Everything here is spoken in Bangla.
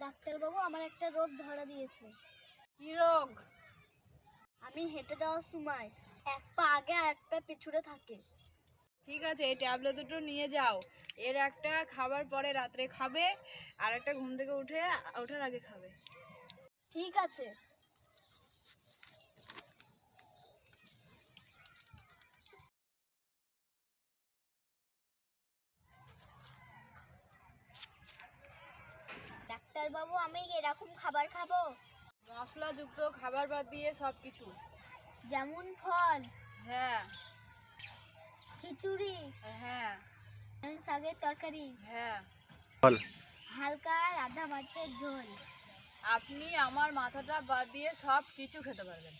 ডাক্তারবাবু, আমার একটা রোগ ধরা দিয়েছে। কি রোগ? আমি হেঁটে যাওয়ার সময় এক পা আগে আর এক পা পিছনে থাকে। ঠিক আছে, এই ট্যাবলেট দুটো নিয়ে যাও। এর একটা খাবার পরে রাত্রে খাবে, আর একটা ঘুম থেকে ওঠার আগে খাবে। ঠিক আছে। ডাক্তারবাবু, আমি এরকম খাবার খাবো? মশলাযুক্ত খাবার বাদ দিয়ে সব কিছু। যেমন ফল? হ্যাঁ। খিচুড়ি? হ্যাঁ। শাকের তরকারি? হ্যাঁ। হালকা রাধা মাছের ঝোল? আপনি আমার মাথাটা বাদ দিয়ে সব কিছু খেতে পারবেন।